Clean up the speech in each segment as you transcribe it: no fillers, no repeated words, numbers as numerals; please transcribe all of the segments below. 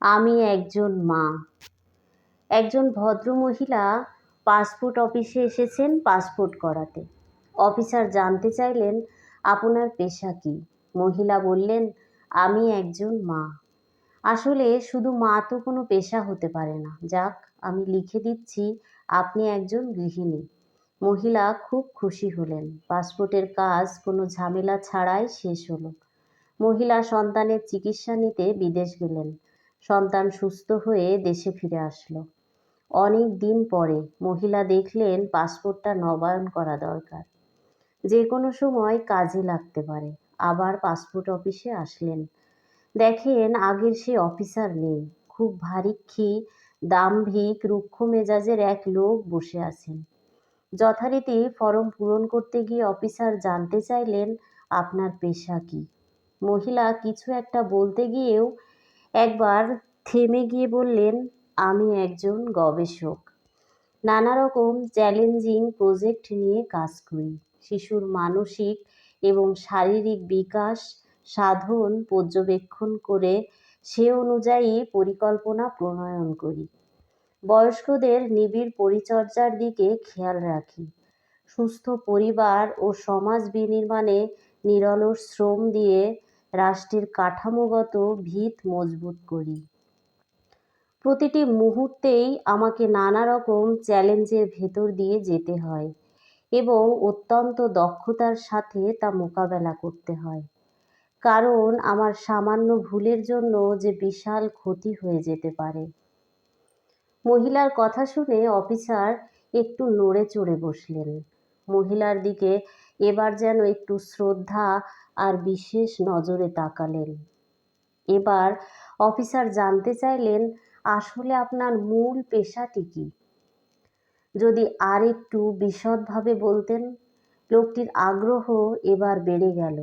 আমি একজন মা। একজন ভদ্রমহিলা পাসপোর্ট অফিসে এসেছেন পাসপোর্ট করাতে। অফিসার জানতে চাইলেন, আপনার পেশা কী? মহিলা বললেন, আমি একজন মা। আসলে শুধু মা তো কোনো পেশা হতে পারে না। যাক, আমি লিখে দিচ্ছি, আপনি একজন গৃহিণী। মহিলা খুব খুশি হলেন। পাসপোর্টের কাজ কোনো ঝামেলা ছাড়াই শেষ হলো। মহিলা সন্তানের চিকিৎসা নিতে বিদেশ গেলেন। সন্তান সুস্থ হয়ে দেশে ফিরে আসলো। অনেক দিন পরে মহিলা দেখলেন পাসপোর্টটা নবায়ন করা দরকার। যে কোনো সময় কাজে লাগতে পারে। আবার পাসপোর্ট অফিসে আসলেন। দেখেন আগের সেই অফিসার নেই। খুব ভারী, দাম্ভিক, রুক্ষ মেজাজের এক লোক বসে আছেন। যথারীতি ফরম পূরণ করতে গিয়ে অফিসার জানতে চাইলেন, আপনার পেশা কী? মহিলা কিছু একটা বলতে গিয়েও একবার থেমে গিয়ে বললেন, আমি একজন গবেষক। নানা রকম চ্যালেঞ্জিং প্রজেক্ট নিয়ে কাজ করি। শিশুর মানসিক এবং শারীরিক বিকাশ সাধন পর্যবেক্ষণ করে সে অনুযায়ী পরিকল্পনা প্রণয়ন করি। বয়স্কদের নিবিড় পরিচর্যার দিকে খেয়াল রাখি। সুস্থ পরিবার ও সমাজ বিনির্মাণে নিরলস শ্রম দিয়ে রাষ্ট্রের কাঠামোগত ভিত মজবুত করি। প্রতিটি মুহূর্তেই আমাকে নানা রকম চ্যালেঞ্জের ভেতর দিয়ে যেতে হয় এবং অত্যন্ত দক্ষতার সাথে তা মোকাবেলা করতে হয়। কারণ আমার সামান্য ভুলের জন্য যে বিশাল ক্ষতি হয়ে যেতে পারে। মহিলার কথা শুনে অফিসার একটু নড়ে চড়ে বসলেন। মহিলার দিকে এবার যেন একটু শ্রদ্ধা আর বিশেষ নজরে তাকালেন। এবার অফিসার জানতে চাইলেন, আসলে আপনার মূল পেশাটি কী? যদি আর একটু বিশদভাবে বলতেন। লোকটির আগ্রহ এবার বেড়ে গেল।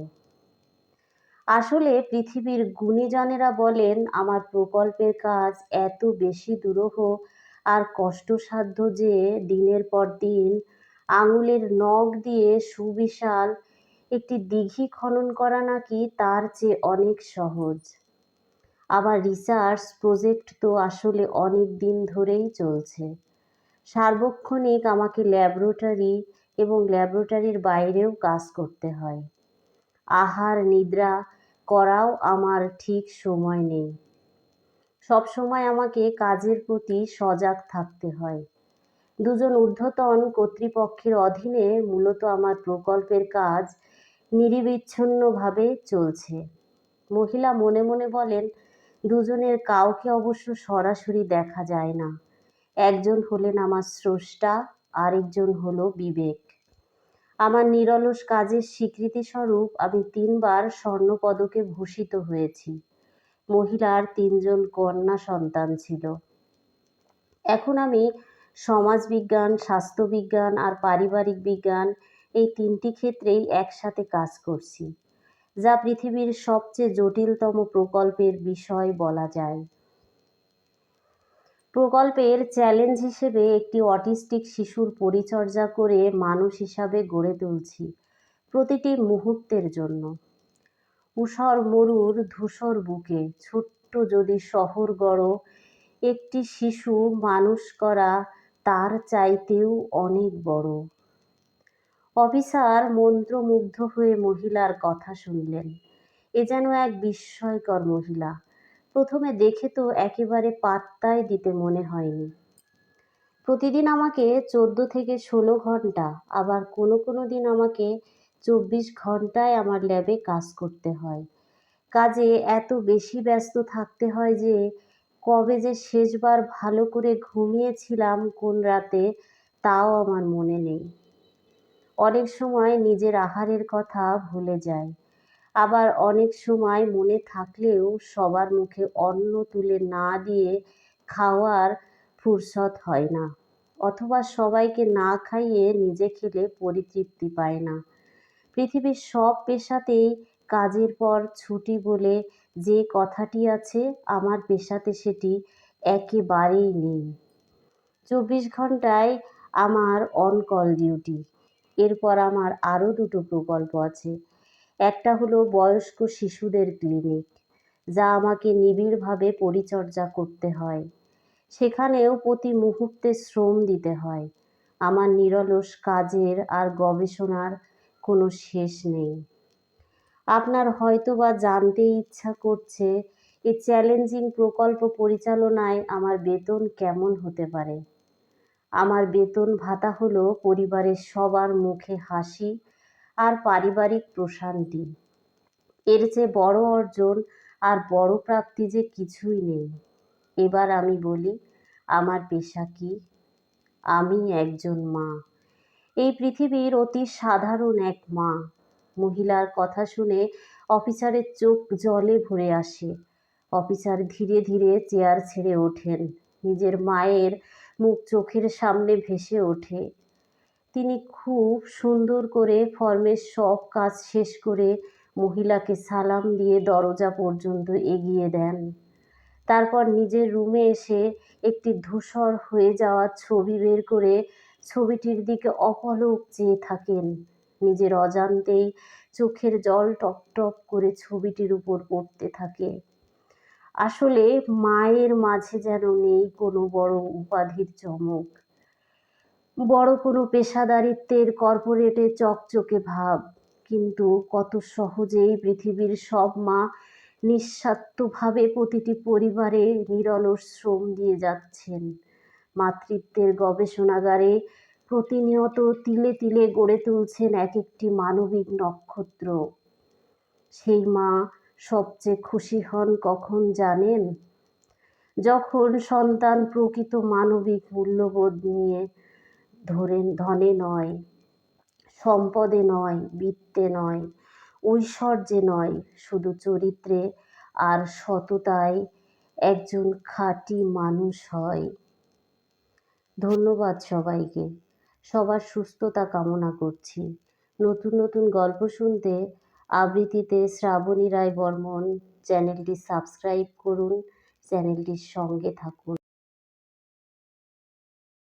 আসলে পৃথিবীর গুণীজনেরা বলেন, আমার প্রকল্পের কাজ এত বেশি দুরূহ আর কষ্টসাধ্য যে দিনের পর দিন আঙুলের নখ দিয়ে সুবিশাল একটি দিঘি খনন করা নাকি তার চেয়ে অনেক সহজ। আমার রিসার্চ প্রজেক্ট তো আসলে অনেক দিন ধরেই চলছে। সার্বক্ষণিক আমাকে ল্যাবরেটরি এবং ল্যাবরেটরির বাইরেও কাজ করতে হয়। আহার নিদ্রা করাও আমার ঠিক সময় নেই। সব সময় আমাকে কাজের প্রতি সজাগ থাকতে হয়। দুজন ঊর্ধ্বতন কর্তৃপক্ষের অধীনে মূলত আমার প্রকল্পের কাজ নিরবিচ্ছিন্নভাবে চলছে। মহিলা মনে মনে বলেন, দুজনের কাউকে অবশ্য সরাসরি দেখা যায় না। একজন হলেন আমার স্রষ্টা, আরেকজন হলো বিবেক। আমার নিরলস কাজের স্বীকৃতিস্বরূপ আমি 3বার স্বর্ণপদকে ভূষিত হয়েছি। মহিলার 3জন কন্যা সন্তান ছিল। এখন আমি সমাজবিজ্ঞান, স্বাস্থ্যবিজ্ঞান আর পারিবারিক বিজ্ঞান এই 3টি ক্ষেত্রেই একসাথে কাজ করছি, যা পৃথিবীর সবচেয়ে জটিলতম প্রকল্পের বিষয় বলা যায়। প্রকল্পের চ্যালেঞ্জ হিসেবে একটি অটিস্টিক শিশুর পরিচর্যা করে মানুষ হিসাবে গড়ে তুলছি প্রতিটি মুহূর্তের জন্য। ঊষর মরুর ধূসর বুকে ছোট্ট যদি শহর গড়, একটি শিশু মানুষ করা তার চাইতেও অনেক বড়। অফিসার মন্ত্রমুগ্ধ হয়ে মহিলার কথা শুনলেন। এ যেন এক বিস্ময়কর মহিলা। প্রথমে দেখে তো একেবারে পাত্তাই দিতে মনে হয়নি। প্রতিদিন আমাকে 14 থেকে 16 ঘন্টা, আবার কোনো কোনো দিন আমাকে 24 ঘন্টায় আমার ল্যাবে কাজ করতে হয়। কাজে এত বেশি ব্যস্ত থাকতে হয় যে কবে যে শেষবার ভালো করে ঘুমিয়েছিলাম কোন রাতে তাও আমার মনে নেই। অনেক সময় নিজের আহারের কথা ভুলে যাই। আবার অনেক সময় মনে থাকলেও সবার মুখে অন্ন তুলে না দিয়ে খাওয়ার ফুরসত হয় না, অথবা সবাইকে না খাইয়ে নিজে খেলে পরিতৃপ্তি পায় না। পৃথিবীর সব পেশাতেই কাজের পর ছুটি বলে যে কথাটি আছে, আমার পেশাতে সেটি একেবারেই নেই। 24 ঘন্টায় আমার অন কল ডিউটি। এরপর আমার আরও 2টো প্রকল্প আছে। একটা হলো বয়স্ক শিশুদের ক্লিনিক, যা আমাকে নিবিড়ভাবে পরিচর্যা করতে হয়। সেখানেও প্রতি মুহূর্তে শ্রম দিতে হয়। আমার নিরলস কাজের আর গবেষণার কোনো শেষ নেই। আপনার হয়তোবা জানতে ইচ্ছা করছে, এই চ্যালেঞ্জিং প্রকল্প পরিচালনায় আমার বেতন কেমন হতে পারে। আমার বেতন ভাতা হলো পরিবারের সবার মুখে হাসি আর পারিবারিক প্রশান্তি। এর চেয়ে বড় অর্জন আর বড় প্রাপ্তি যে কিছুই নেই। এবার আমি বলি, আমার পেশা কি? আমি একজন মা। এই পৃথিবীর অতি সাধারণ এক মা। মহিলার কথা শুনে অফিসারের চোখ জলে ভরে আসে। অফিসার ধীরে ধীরে চেয়ার ছেড়ে ওঠেন। নিজের মায়ের মুখ চোখের সামনে ভেসে ওঠে। তিনি খুব সুন্দর করে ফর্মের সব কাজ শেষ করে মহিলাকে সালাম দিয়ে দরজা পর্যন্ত এগিয়ে দেন। তারপর নিজের রুমে এসে একটি ধূসর হয়ে যাওয়া ছবি বের করে ছবিটির দিকে অপলক চেয়ে থাকেন। নিজের অজান্তেই চোখের জল টপ টপ করে ছবিটির উপর পড়তে থাকে। আসলে মায়ের মাঝে যেন নেই কোনো বড় উপাধির চমক, বড় কোনো পেশাদারিত্বের কর্পোরেটে চকচকে ভাব। কিন্তু কত সহজেই পৃথিবীর সব মা নিঃস্বার্থভাবে প্রতিটি পরিবারে নিরলস শ্রম দিয়ে যাচ্ছেন। মাতৃত্বের গবেষণাগারে প্রতিনিয়ত তিলে তিলে গড়ে তুলছেন এক একটি মানবিক নক্ষত্র। সেই মা সবচেয়ে খুশি হন কখন জানেন? যখন সন্তান প্রকৃত মানবিক মূল্যবোধ নিয়ে ধনে নয়, সম্পদে নয়, বৃত্তে নয়, ঐশ্বর্যে নয়, শুধু চরিত্রে আর সততায় একজন খাঁটি মানুষ হয়। ধন্যবাদ সবাইকে। সবার সুস্থতা কামনা করছি। নতুন নতুন গল্প শুনতে আবৃত্তিতে শ্রাবণী রায় বর্মন চ্যানেলটি সাবস্ক্রাইব করুন, চ্যানেলটির সঙ্গে থাকুন।